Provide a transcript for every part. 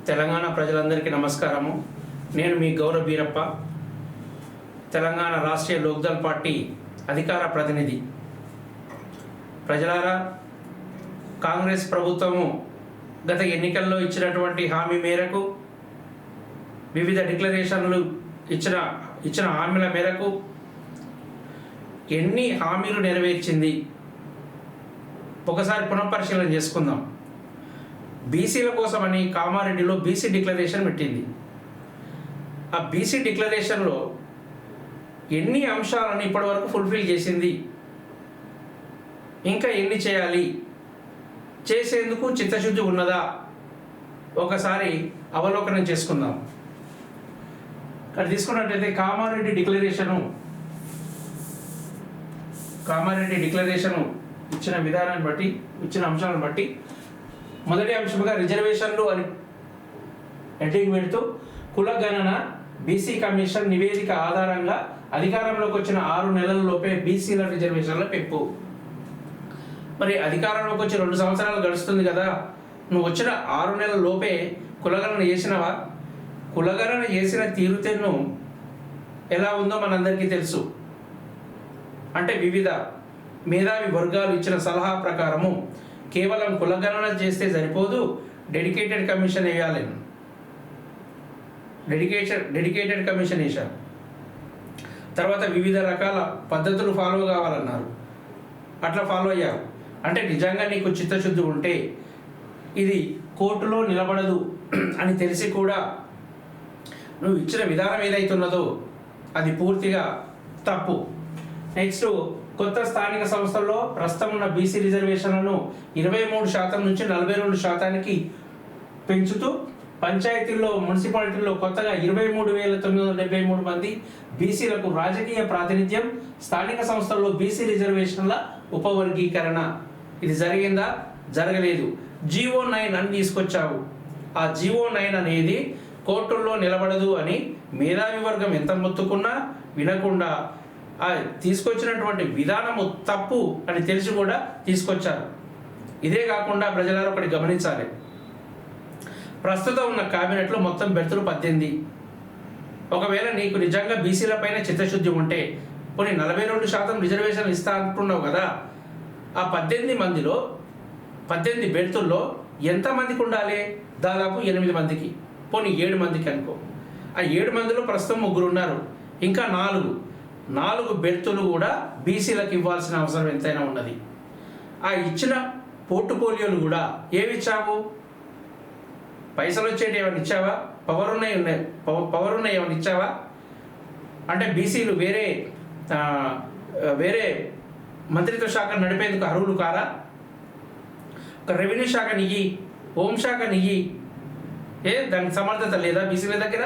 తెలంగాణ ప్రజలందరికీ నమస్కారము. నేను మీ గౌరవ బీరప్ప, తెలంగాణ రాష్ట్రీయ లోక్దళ్ పార్టీ అధికార ప్రతినిధి. ప్రజలారా, కాంగ్రెస్ ప్రభుత్వము గత ఎన్నికల్లో ఇచ్చినటువంటి హామీ మేరకు, వివిధ డిక్లరేషన్లు ఇచ్చిన హామీల మేరకు ఎన్ని హామీలు నెరవేర్చింది ఒకసారి పునఃపరిశీలన చేసుకుందాం. బీసీల కోసమని కామారెడ్డిలో బీసీ డిక్లరేషన్ పెట్టింది. ఆ బీసీ డిక్లరేషన్లో ఎన్ని అంశాలను ఇప్పటివరకు ఫుల్ఫిల్ చేసింది, ఇంకా ఎన్ని చేయాలి, చేసేందుకు చిత్తశుద్ధి ఉన్నదా, ఒకసారి అవలోకనం చేసుకుందాం. ఇక్కడ తీసుకున్నట్లయితే కామారెడ్డి డిక్లరేషను ఇచ్చిన విధానాన్ని బట్టి, ఇచ్చిన అంశాలను బట్టి మొదటి అంశంగా రిజర్వేషన్లు అని హెడ్డింగ్ పెడుతూ, కుల గణన బీసీ కమిషన్ నివేదిక ఆధారంగా అధికారంలోకి వచ్చిన 6 నెలలలోపే బీసీల రిజర్వేషన్ల పెంపు. మరి అధికారంలోకి వచ్చి 2 సంవత్సరాలు గడుస్తుంది కదా, నువ్వు వచ్చిన 6 నెలల లోపే కులగణన చేసినవా? కులగణన చేసిన తీరుతెన్ను ఎలా ఉందో మనందరికీ తెలుసు. అంటే వివిధ మేధావి వర్గాలు ఇచ్చిన సలహా ప్రకారము కేవలం కులగణన చేస్తే సరిపోదు, డెడికేటెడ్ కమిషన్ వేయాలి. డెడికేటెడ్ కమిషన్ వేశారు. తర్వాత వివిధ రకాల పద్ధతులు ఫాలో కావాలన్నారు. అట్లా ఫాలో అయ్యారు. అంటే నిజంగా నీకు చిత్తశుద్ధి ఉంటే ఇది కోర్టులో నిలబడదు అని తెలిసి కూడా నువ్వు ఇచ్చిన విధానం ఏదైతున్నదో అది పూర్తిగా తప్పు. నెక్స్ట్, కొత్త స్థానిక సంస్థల్లో ప్రస్తుతం ఉన్న బీసీ రిజర్వేషన్లను 23% నుంచి 42% పెంచుతూ పంచాయతీల్లో, మున్సిపాలిటీల్లో కొత్తగా 23,973 మంది బీసీలకు రాజకీయ ప్రాతినిధ్యం, స్థానిక సంస్థల్లో బీసీ రిజర్వేషన్ల ఉపవర్గీకరణ. ఇది జరిగిందా? జరగలేదు. జీవో 9 అని తీసుకొచ్చావు. ఆ జీవో 9 అనేది కోర్టుల్లో నిలబడదు అని మేధావి వర్గం ఎంత మొత్తుకున్నా వినకుండా తీసుకొచ్చినటువంటి విధానము తప్పు అని తెలిసి కూడా తీసుకొచ్చారు. ఇదే కాకుండా ప్రజలారు ఒకటి గమనించాలి. ప్రస్తుతం ఉన్న క్యాబినెట్లో మొత్తం బెర్తులు 18. ఒకవేళ నీకు నిజంగా బీసీల పైన చిత్తశుద్ధి ఉంటే, పోనీ 42% రిజర్వేషన్లు ఇస్తా అంటున్నావు కదా, ఆ 18 మందిలో 18 బెర్తుల్లో ఎంతమందికి ఉండాలి? దాదాపు 8 మందికి, పోనీ 7 మందికి అనుకో. ఆ 7 మందిలో ప్రస్తుతం 3 ఉన్నారు. ఇంకా 4 బెర్తులు కూడా బీసీలకు ఇవ్వాల్సిన అవసరం ఎంతైనా ఉన్నది. ఆ ఇచ్చిన పోర్టుఫోలియోలు కూడా ఏమి ఇచ్చావు? పైసలు వచ్చేటి ఏమైనా ఇచ్చావా? పవర్ ఉన్నాయి ఏమైనా ఇచ్చావా? అంటే బీసీలు వేరే మంత్రిత్వ శాఖ నడిపేందుకు అర్హులు కారా? ఒక రెవెన్యూ శాఖ నియ్యి, హోంశాఖ నియ్యి. దానికి సమర్థత లేదా బీసీల దగ్గర?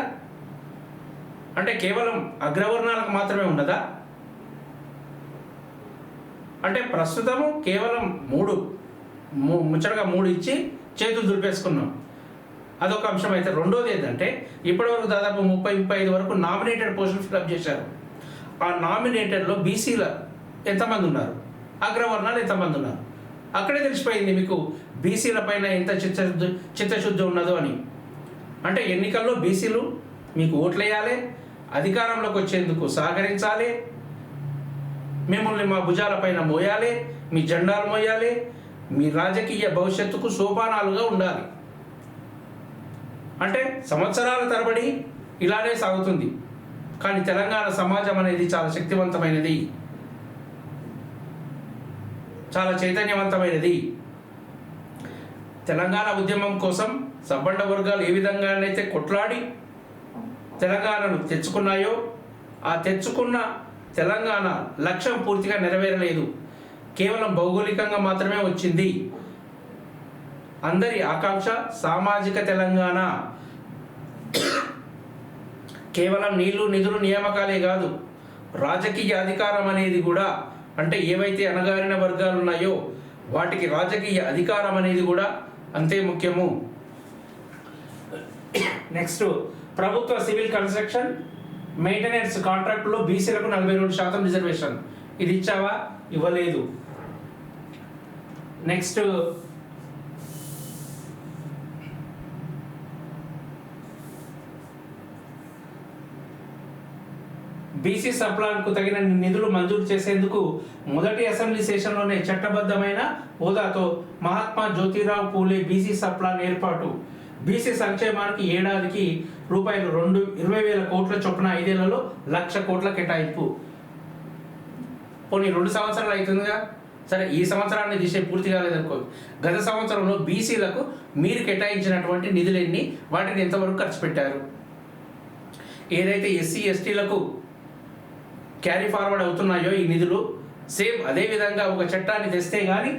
అంటే కేవలం అగ్రవర్ణాలకు మాత్రమే ఉన్నదా? అంటే ప్రస్తుతము కేవలం 3 ఇచ్చి చేతులు దులిపేసుకున్నాం. అదొక అంశం. అయితే రెండోది ఏంటంటే, ఇప్పటివరకు దాదాపు 30-35 వరకు నామినేటెడ్ పోస్టులు ఫిల్అప్ చేశారు. ఆ నామినేటెడ్లో బీసీల ఎంతమంది ఉన్నారు, అగ్రవర్ణాలు ఎంతమంది ఉన్నారు? అక్కడే తెలిసిపోయింది మీకు బీసీల పైన ఎంత చిత్తశుద్ధి ఉన్నదో అని. అంటే ఎన్నికల్లో బీసీలు మీకు ఓట్లు వేయాలి, అధికారంలోకి వచ్చేందుకు సహకరించాలి, మిమ్మల్ని మా భుజాల పైన మోయాలి, మీ జెండాలు మోయాలి, మీ రాజకీయ భవిష్యత్తుకు సోపానాలుగా ఉండాలి. అంటే సంవత్సరాల తరబడి ఇలానే సాగుతుంది. కానీ తెలంగాణ సమాజం అనేది చాలా శక్తివంతమైనది, చాలా చైతన్యవంతమైనది. తెలంగాణ ఉద్యమం కోసం సబ్బండ వర్గాలు ఏ విధంగానైతే కొట్లాడి తెలంగాణను తెచ్చుకున్నాయో, ఆ తెచ్చుకున్న తెలంగాణ లక్ష్యం పూర్తిగా నెరవేరలేదు. కేవలం భౌగోళికంగా మాత్రమే వచ్చింది. అందరి ఆకాంక్ష సామాజిక తెలంగాణ. కేవలం నీళ్లు, నిధులు, నియామకాలే కాదు, రాజకీయ అధికారం అనేది కూడా. అంటే ఏవైతే అణగారిన వర్గాలు ఉన్నాయో వాటికి రాజకీయ అధికారం అనేది కూడా అంతే ముఖ్యము. నెక్స్ట్, ప్రభుత్వ సివిల్ కన్స్ట్రక్షన్ మెయింటెనెన్స్ కాంట్రాక్టులో బీసీలకు 42% రిజర్వేషన్. ఇది ఇచ్చావా? ఇవ్వలేదు. నెక్స్ట్ బీసీ సప్లాన్కు తగిన నిధులు మంజూరు చేసేందుకు మొదటి అసెంబ్లీ సెషన్లోనే చట్టబద్ధమైన హోదాతో మహాత్మా జ్యోతిరావు పూలే బీసీ సప్లాన్ ఏర్పాటు, బీసీ సంక్షేమానికి ఏడాదికి రూపాయలు 20,000 కోట్ల చొప్పున 5 ఏళ్లలో 1,00,000 కోట్ల కేటాయింపు. పోనీ 2 సంవత్సరాలు అవుతుందిగా, సరే ఈ సంవత్సరాన్ని తీసే పూర్తి కాలేదనుకో, గత సంవత్సరంలో బీసీలకు మీరు కేటాయించినటువంటి నిధులెన్ని, వాటిని ఎంతవరకు ఖర్చు పెట్టారు? ఏదైతే ఎస్సీ ఎస్టీలకు క్యారీ ఫార్వర్డ్ అవుతున్నాయో ఈ నిధులు, సేమ్ అదే విధంగా ఒక చట్టాన్ని తెస్తే కానీ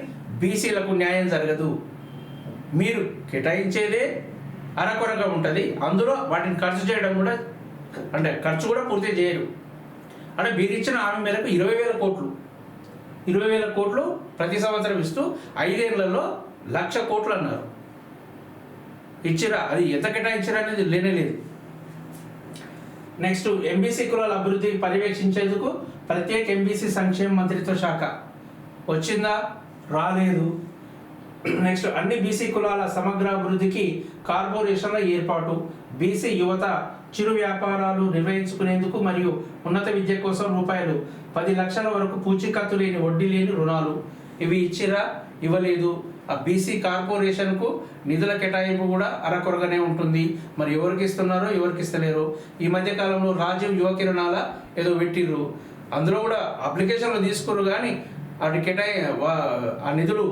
బీసీలకు న్యాయం జరగదు. మీరు కేటాయించేదే అరకొరగా ఉంటుంది, అందులో వాటిని ఖర్చు చేయడం కూడా అంటే ఖర్చు కూడా పూర్తి చేయరు. అంటే మీరు ఇచ్చిన హామీ మేరకు 20,000 కోట్లు ప్రతి సంవత్సరం ఇస్తూ 5 ఏళ్లలో 1,00,000 కోట్లు అన్నారు. ఇచ్చిరా, అది ఎంత కేటాయించిరా అనేది లేనేలేదు. నెక్స్ట్, ఎంబీసీ కులాల అభివృద్ధి పర్యవేక్షించేందుకు ప్రత్యేక ఎంబీసీ సంక్షేమ మంత్రిత్వ శాఖ వచ్చిందా? రాలేదు. నెక్స్ట్, అన్ని బీసీ కులాల సమగ్ర అభివృద్ధికి కార్పొరేషన్ల ఏర్పాటు, బీసీ యువత చిరు వ్యాపారాలు నిర్వహించుకునేందుకు మరియు ఉన్నత విద్య కోసం రూపాయలు 10 లక్షల వరకు పూచీకత్తు లేని వడ్డీ లేని రుణాలు, ఇవి ఇచ్చిరా? ఇవ్వలేదు. ఆ బీసీ కార్పొరేషన్కు నిధుల కేటాయింపు కూడా అరకొరగానే ఉంటుంది. మరి ఎవరికి ఇస్తున్నారో ఎవరికి ఇస్తలేరో. ఈ మధ్య కాలంలో రాజీవ్ యువ కిరణాల ఏదో పెట్టిర్రు, అందులో కూడా అప్లికేషన్లు తీసుకున్నారు, కానీ వాటి ఆ నిధులు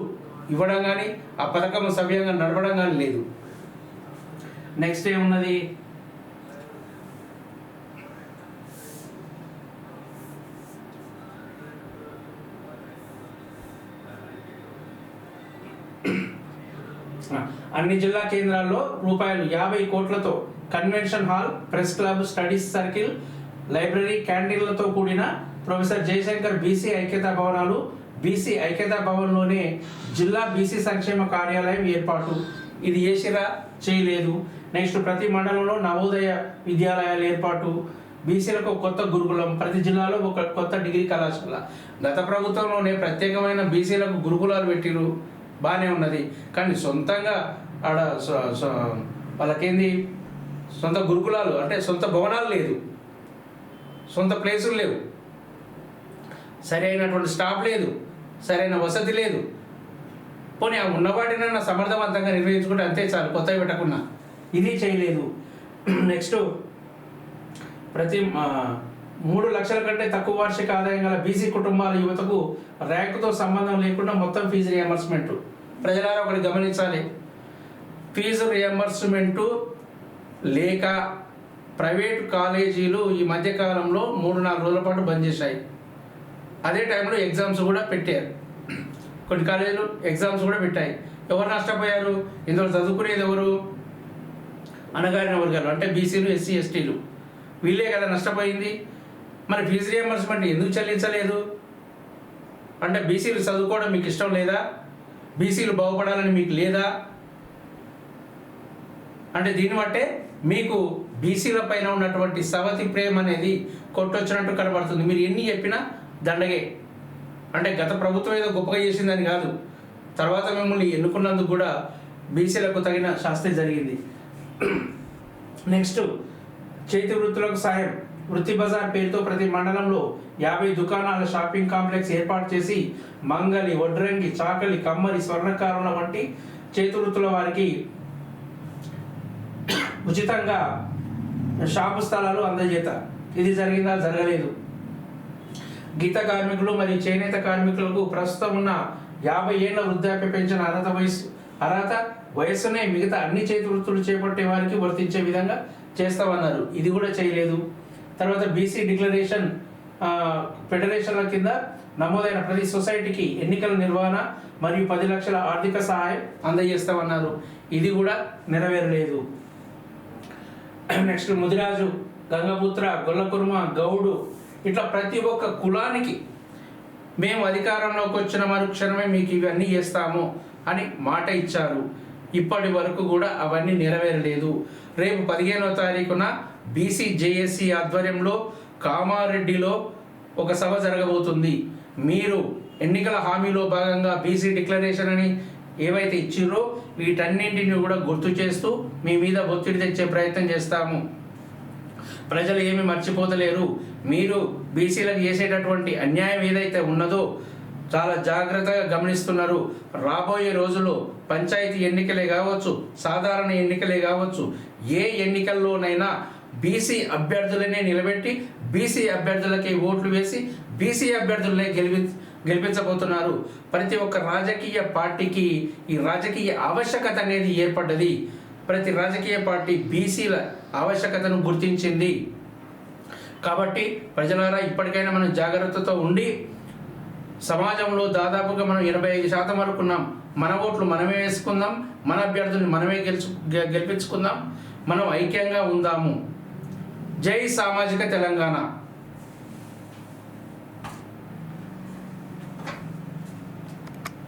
ఇవ్వడం కానీ ఆ పథకం సవ్యంగా నడవడం కానీ లేదు. నెక్స్ట్ ఏమున్నది? అన్ని జిల్లా కేంద్రాల్లో రూపాయలు 50 కోట్లతో convention hall, press club, studies circle, library, క్యాంటీన్లతో కూడిన ప్రొఫెసర్ జయశంకర్ బీసీ ఐక్యతా భవనాలు, బీసీ ఐక్యతా భవన్లోనే జిల్లా బీసీ సంక్షేమ కార్యాలయం ఏర్పాటు, ఇది చేసిరా? చేయలేదు. నెక్స్ట్, ప్రతి మండలంలో నవోదయ విద్యాలయాలు ఏర్పాటు, బీసీలకు కొత్త గురుకులం, ప్రతి జిల్లాలో ఒక కొత్త డిగ్రీ కళాశాల. గత ప్రభుత్వంలోనే ప్రత్యేకమైన బీసీలకు గురుకులాలు పెట్టిరు, బాగానే ఉన్నది. కానీ సొంతంగా ఆడ వాళ్ళకేంది సొంత గురుకులాలు అంటే సొంత భవనాలు లేదు, సొంత ప్లేసులు లేవు, సరైనటువంటి స్టాఫ్ లేదు, సరైన వసతి లేదు. పోనీ ఆ ఉన్నవాటినైనా సమర్థవంతంగా నిర్వహించుకుంటే అంతే చాలు, కొత్తవి పెట్టకున్నా. ఇది చేయలేదు. నెక్స్ట్, ప్రతి 3 లక్షల కంటే తక్కువ వార్షిక ఆదాయం గల బీసీ కుటుంబాల యువతకు ర్యాంకుతో సంబంధం లేకుండా మొత్తం ఫీజు రియంబర్స్మెంట్. ప్రజలారా ఒకటి గమనించాలి, ఫీజు రియంబర్స్మెంటు లేక ప్రైవేట్ కాలేజీలు ఈ మధ్యకాలంలో 3-4 రోజుల పాటు బంద్ చేశాయి. అదే టైంలో ఎగ్జామ్స్ కూడా పెట్టారు, కొన్ని కాలేజీలు ఎగ్జామ్స్ కూడా పెట్టాయి. ఎవరు నష్టపోయారు? ఇందులో చదువుకునేది ఎవరు? అణగారిన వర్గాలు అంటే బీసీలు, ఎస్సీ, ఎస్టీలు, వీళ్ళే కదా నష్టపోయింది. మరి ఫీజు రియంబర్స్మెంట్ ఎందుకు చెల్లించలేదు? అంటే బీసీలు చదువుకోవడం మీకు ఇష్టం లేదా? బీసీలు బాగుపడాలని మీకు లేదా? అంటే దీన్ని బట్టే మీకు బీసీల పైన ఉన్నటువంటి సవతి ప్రేమ అనేది కొట్టొచ్చినట్టు కనబడుతుంది. మీరు ఎన్ని చెప్పినా దండగే. అంటే గత ప్రభుత్వం ఏదో గొప్పగా చేసిందని కాదు, తర్వాత మిమ్మల్ని ఎన్నుకున్నందుకు కూడా బీసీలకు తగిన శాస్తి జరిగింది. నెక్స్ట్, చేతి వృత్తులకు సాయం, వృత్తి బజార్ పేరుతో ప్రతి మండలంలో 50 దుకాణాల షాపింగ్ కాంప్లెక్స్ ఏర్పాటు చేసి మంగలి, వడ్రంగి, చాకలి, కమ్మరి, స్వర్ణకారుల వంటి చేతి వృత్తుల వారికి ఉచితంగా షాపు స్థలాలు అందజేత. ఇది జరిగిందా? జరగలేదు. గీత కార్మికులు మరియు చేనేత కార్మికులకు ప్రస్తుతం ఉన్న 50 ఏళ్ల వృద్ధాప్య పెన్షన్ అర్హత వయస్సునే మిగతా అన్ని చేతి వృత్తులు చేపట్టే వారికి వర్తించే విధంగా చేస్తామన్నారు, ఇది కూడా చేయలేదు. తర్వాత బీసీ డిక్లరేషన్ ఫెడరేషన్ల కింద నమోదైన ప్రతి సొసైటీకి ఎన్నికల నిర్వహణ మరియు 10 లక్షల ఆర్థిక సహాయం అందజేస్తామన్నారు, ఇది కూడా నెరవేరలేదు. నెక్స్ట్, ముదిరాజు, గంగపుత్ర, గొల్లకుర్మ, గౌడు ఇట్లా ప్రతి ఒక్క కులానికి మేము అధికారంలోకి వచ్చిన మరుక్షణమే మీకు ఇవన్నీ చేస్తాము అని మాట ఇచ్చారు. ఇప్పటి వరకు కూడా అవన్నీ నెరవేరలేదు. రేపు 15వ తారీఖున బీసీ జేఏసీ ఆధ్వర్యంలో కామారెడ్డిలో ఒక సభ జరగబోతుంది. మీరు ఎన్నికల హామీలో భాగంగా బీసీ డిక్లరేషన్ అని ఏవైతే ఇచ్చిర్రో వీటన్నింటిని కూడా గుర్తు చేస్తూ మీ మీద ఒత్తిడి తెచ్చే ప్రయత్నం చేస్తాము. ప్రజలు ఏమి మర్చిపోతలేరు, మీరు బీసీలకు చేసేటటువంటి అన్యాయం ఏదైతే ఉన్నదో చాలా జాగ్రత్తగా గమనిస్తున్నారు. రాబోయే రోజుల్లో పంచాయతీ ఎన్నికలే కావచ్చు, సాధారణ ఎన్నికలే కావచ్చు, ఏ ఎన్నికల్లోనైనా బీసీ అభ్యర్థులనే నిలబెట్టి బీసీ అభ్యర్థులకి ఓట్లు వేసి బీసీ అభ్యర్థులనే గెలిపించబోతున్నారు. ప్రతి ఒక్క రాజకీయ పార్టీకి ఈ రాజకీయ ఆవశ్యకత అనేది ఏర్పడ్డది. ప్రతి రాజకీయ పార్టీ బీసీల ఆవశ్యకతను గుర్తించింది. కాబట్టి ప్రజలారా, ఇప్పటికైనా మనం జాగ్రత్తతో ఉండి సమాజంలో దాదాపుగా మనం 85% వరకు ఉన్నాం. మన ఓట్లు మనమే వేసుకుందాం, మన అభ్యర్థుల్ని మనమే గెలిపించుకుందాం, మనం ఐక్యంగా ఉందాము. జై సామాజిక తెలంగాణ.